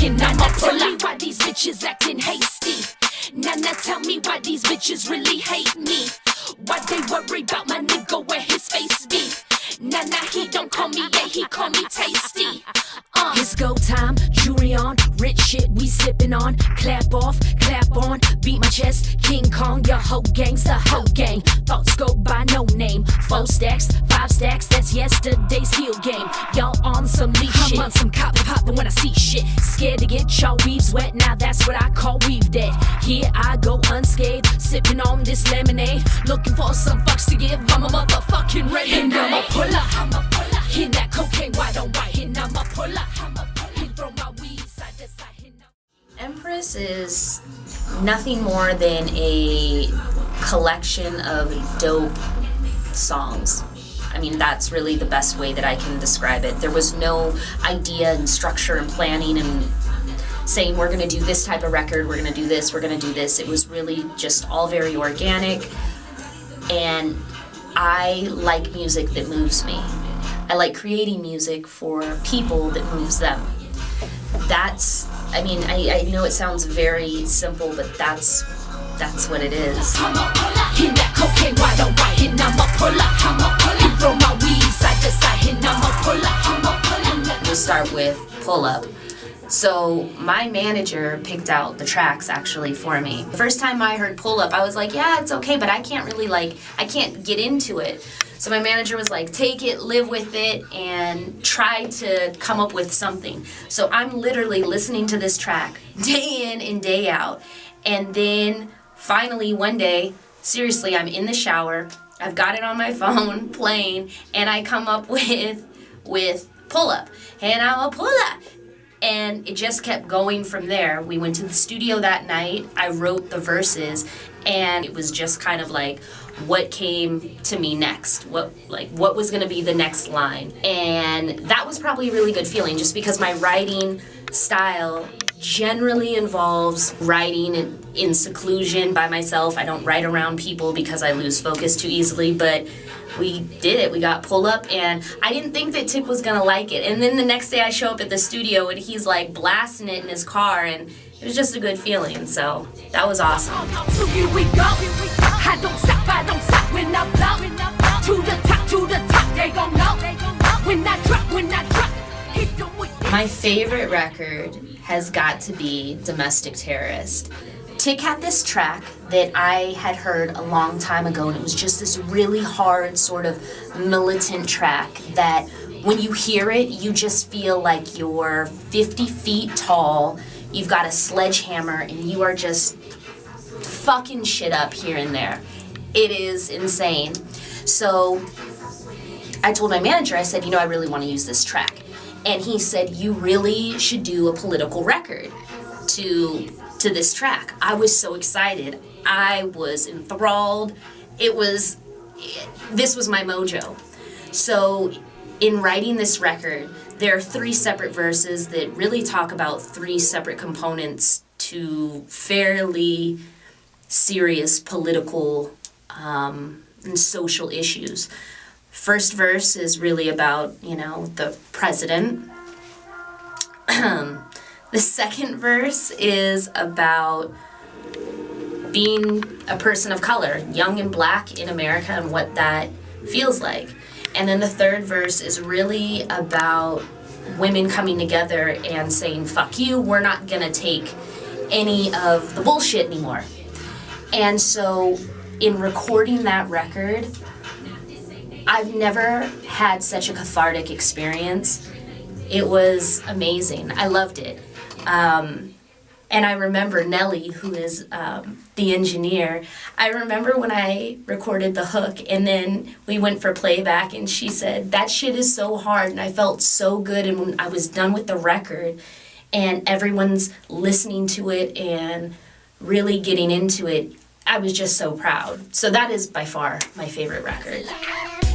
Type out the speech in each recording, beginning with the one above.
And I'ma tell me why these bitches acting hasty. Now tell me why these bitches really hate me. Why they worry about my nigga where his face be. Nah, he don't call me, yeah, he call me tasty. It's go time, jewelry on, rich shit we sippin' on. Clap off, clap on, beat my chest, King Kong, your whole gang's the whole gang. Thoughts go by no name, 4 stacks, 5 stacks, that's yesterday's heel game. Y'all on some leash shit, I'm on some copper poppin' when I see shit. Scared to get y'all weaves wet, now that's what I call weave dead. Here I go unscathed, sippin' on this lemonade. Looking for some fucks to give, I'm a motherfucking ready. And I'ma pull up, hit that cocaine wide on white. And I'ma pull up, and throw my weed side to side. Empress is nothing more than a collection of dope songs. I mean, that's really the best way that I can describe it. There was no idea and structure and planning and saying we're gonna do this type of record, we're gonna do this, we're gonna do this. It was really just all very organic, and I like music that moves me. I like creating music for people that moves them. That's, I mean, I know it sounds very simple, but that's what it is. We'll start with Pull Up. So my manager picked out the tracks actually for me. The first time I heard Pull Up, I was like, yeah, it's okay, but I can't really I can't get into it. So my manager was like, take it, live with it, and try to come up with something. So I'm literally listening to this track day in and day out. And then finally one day, seriously, I'm in the shower, I've got it on my phone playing, and I come up with Pull Up. And I'm a pull up. And it just kept going from there. We went to the studio that night, I wrote the verses, and it was just kind of like what came to me next, what was gonna be the next line. And that was probably a really good feeling, just because my writing style generally involves writing in seclusion by myself. I don't write around people because I lose focus too easily, but we did it. We got Pull Up, and I didn't think that Tip was gonna like it. And then the next day I show up at the studio and he's like blasting it in his car, and it was just a good feeling, so that was awesome. So here we go. I don't stop when I blow. To the top, they gon' know. When I drop, hit them with. My favorite record has got to be Domestic Terrorist. Tick had this track that I had heard a long time ago, and it was just this really hard sort of militant track that when you hear it, you just feel like you're 50 feet tall, you've got a sledgehammer, and you are just fucking shit up here and there. It is insane. So I told my manager, I said, I really want to use this track. And he said, you really should do a political record to this track. I was so excited. I was enthralled. This was my mojo. So in writing this record, there are 3 separate verses that really talk about 3 separate components to fairly serious political and social issues. First verse is really about, the president. The second verse is about being a person of color, young and black in America, and what that feels like. And then the third verse is really about women coming together and saying, fuck you, we're not gonna take any of the bullshit anymore. And so in recording that record, I've never had such a cathartic experience. It was amazing. I loved it. And I remember Nellie, who is the engineer, I remember when I recorded the hook and then we went for playback and she said, that shit is so hard, and I felt so good. And when I was done with the record and everyone's listening to it and really getting into it, I was just so proud. So that is by far my favorite record.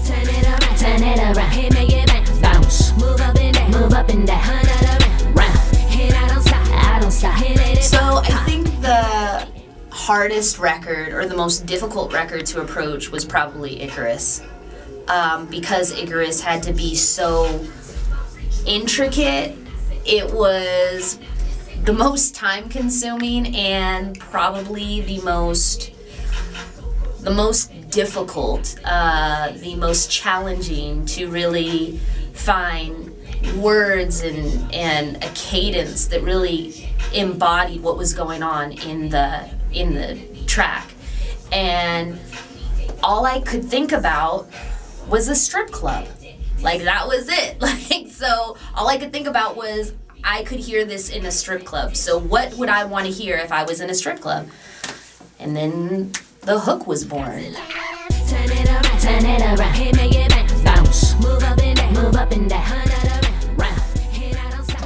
Turn it around, hey, make it bounce, move up and down, and I don't stop. So I think the hardest record, or the most difficult record to approach, was probably Icarus. Because Icarus had to be so intricate, it was the most time consuming and probably the most difficult, the most challenging to really find words and a cadence that really embodied what was going on in the track. And all I could think about was a strip club. Like, that was it. Like, so all I could think about was I could hear this in a strip club. So what would I want to hear if I was in a strip club? And then the hook was born. Turn it around, turn it around, hey, make it bounce, move up and down, move up and down,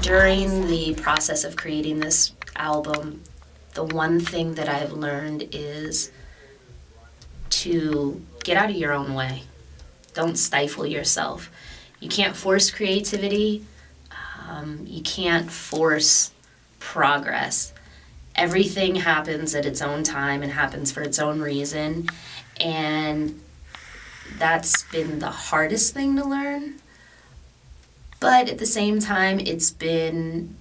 During the process of creating this album, the one thing that I've learned is to get out of your own way. Don't stifle yourself. You can't force creativity. You can't force progress. Everything happens at its own time and happens for its own reason. And that's been the hardest thing to learn. But at the same time, it's been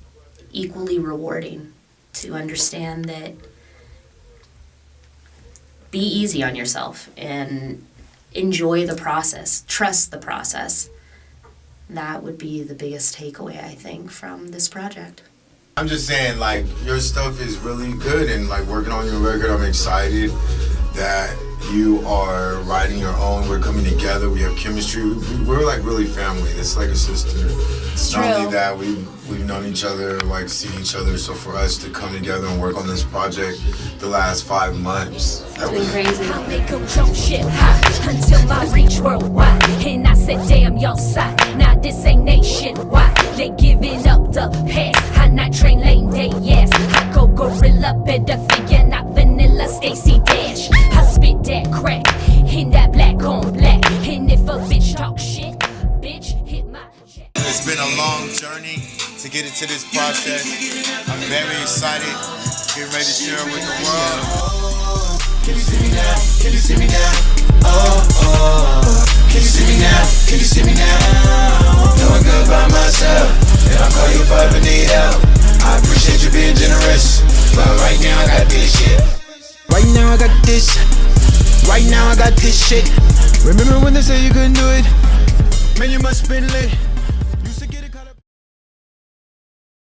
equally rewarding to understand that be easy on yourself and enjoy the process, trust the process. That would be the biggest takeaway, I think, from this project. I'm just saying, like, your stuff is really good, and like working on your record, I'm excited that you are writing your own. We're coming together. We have chemistry. We're like really family. It's like a sister. It's Not true. only that, we've known each other, like seen each other. So for us to come together and work on this project the last 5 months, It's been crazy. I make them jump shit high until I reach worldwide. And I said, damn, y'all side. Now this ain't nationwide. They giving up the pass. I not train lane day, yes. I go gorilla, better figure, not vanilla, Stacy Dash. I spit that crack in that black on black. And if a bitch talk shit, bitch hit my jack. it's been a long journey to get into this process. I'm very excited, getting ready to share it with the world. Can you see me now? Can you see me now? Oh, oh. Can you see me now? Can you see me now? Doing good by myself, and I'll call you if I ever need help. I appreciate you being generous, but right now I got this shit. Right now I got this. Right now I got this shit. Remember when they said you couldn't do it? Man, you must have been lit.